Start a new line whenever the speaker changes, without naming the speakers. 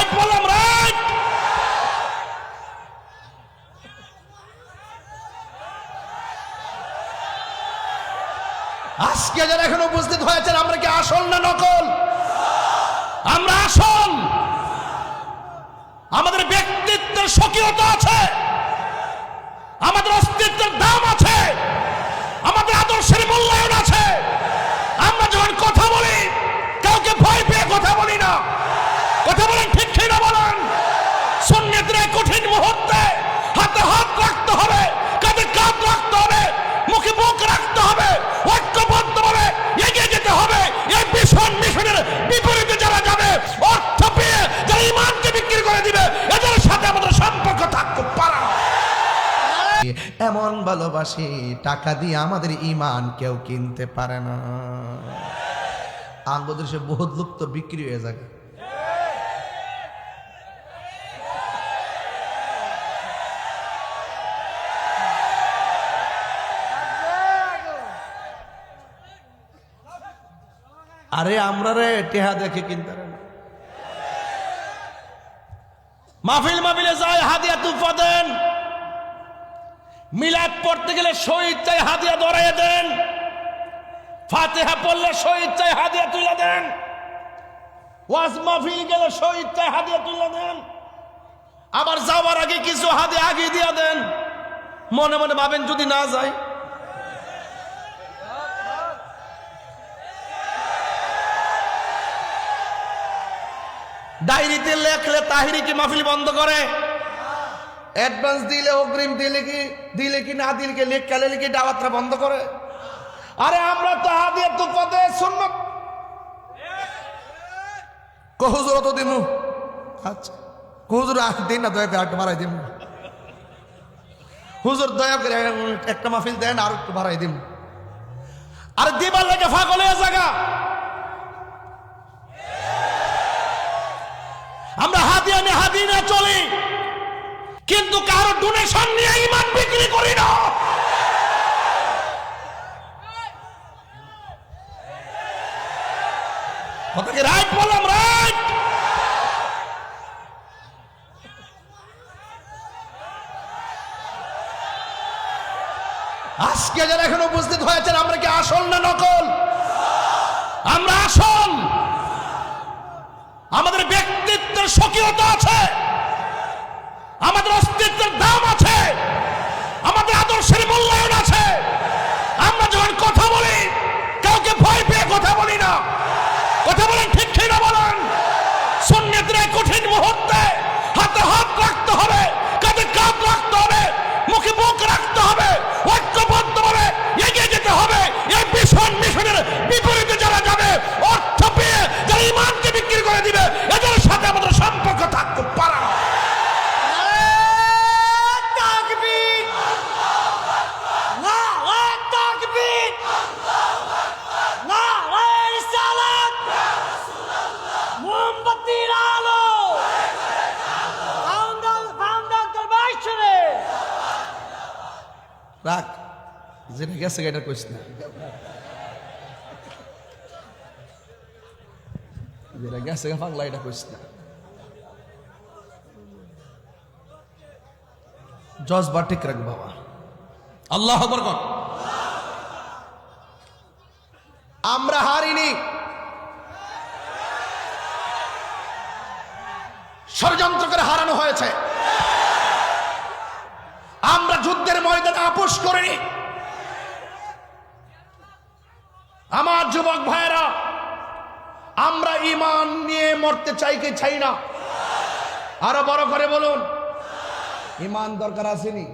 Right বললাম, right. আজকে যারা এখন উপস্থিত হয়েছেন, আমরা কি আসল না নকল? আমরা আসল। আমাদের ব্যক্তিত্বের স্বকীয়তা আছে, আমাদের অস্তিত্বের দাম আছে, আমাদের আদর্শের মূল্যায়ন আছে। আমরা যখন কথা বলি, কাউকে ভয় পেয়ে কথা বলি না। কথা বলেন ঠিক কিনা বলেন? সুন্নতের কঠিন মুহূর্তে হাতে হাত রাখতে হবে, কাঁধে কাঁধ রাখতে হবে, মুখে মুখ রাখতে হবে, ঐক্যবদ্ধভাবে এগিয়ে যেতে হবে। এই মিশনের বিপরীতে যারা যাবে, অর্থ পেয়ে যারা ইমানকে বিক্রি করে দিবে, এদের সাথে আমাদের সম্পর্ক থাকতে পারে না। এমন ভালোবাসি, টাকা দিয়ে আমাদের ইমান কেউ কিনতে পারে না। আমাদের সে বহুত লোক তো বিক্রি হয়ে যায়। আরে আমরা রে টেহা দেখে কিনতে পারে না। মাহফিলে যায় হাদিয়া তুফা দেন, মিলাদ পড়তে গেলে শহীদ চাই হাদিয়া ধরাইয়া দেন, ফাতিহা পড়লে শহীদ চাই হাদিয়া তুলে দেন, ওয়াজ মাহফিল গেলে শহীদ চাই হাদিয়া তুলে দেন, আবার যাওয়ার আগে কিছু হাদিয়া আগে দিয়ে দেন। মনে মনে ভাবেন যদি না যায়, ডায়েরিতে লেখলে তাহিরি কি মাহফিল বন্ধ করে? অ্যাডভান্স দিলে, অগ্রিম দিলে কি না দিলে কি, লেখ কালে লিখে দাওয়াতটা বন্ধ করে? আরে আমরা তো হাদিয়া তো পদে সুন্নাত হুজুর তো দিমু। আচ্ছা হুজুর দিন না, দয়া করে একটু বাড়াই দিন। হুজুর দয়া করে একটা মাহফিল দেন, আর একটু বাড়াই দিন। আরে দিবার লেগে ফাগল হয়ে জায়গা। আমরা হাদিয়া নিয়ে চলি, কিন্তু কারো ডোনেশন নিয়ে ইমান বিক্রি করি না। কথাকে রাইট বললাম, রাইট। আজকে যারা এখন উপস্থিত হয়েছেন, আমরা কি আসল না নকল? আমরা আসল। আমাদের ব্যক্তিত্বের স্বকীয়তা আছে, আমাদের অস্তিত্বের দাম আছে, আমাদের আদর্শের মূল্যায়ন আছে। আমরা যখন কথা বলি, কাউকে ভয় পেয়ে কথা বলি না। কথা বলেন ঠিক কিনা বলেন? সুন্নতের কঠিন মুহূর্তে হাতে হাত রাখতে হবে, কাঁধে কাঁধ রাখতে হবে, মুখে মুখ রাখতে হবে, ঐক্যবদ্ধভাবে এগিয়ে যেতে হবে। এই মিশনের বিপরীতে যারা যাবে, অর্থ পেয়ে যারা ইমানকে বিক্রি করে দিবে, এদের সাথে আমাদের সম্পর্ক থাকতে পারে না। রাখ, যেটা গেছে এটা কইস না, যেটা গেছে পাগলা এটা কইস না। জজবা ঠিক রাখ বাবা। আল্লাহ আকবার কর। আমরা হারিনি, ষড়যন্ত্র করে হারানো হয়েছে। আমরা যুদ্ধের ময়দানে আপোষ করিনি। আমার যুবক ভাইয়েরা, আমরা ঈমান নিয়ে মরতে চাই কি চাই না? আরো বড় করে বলুন, ঈমান দরকার আসেনি?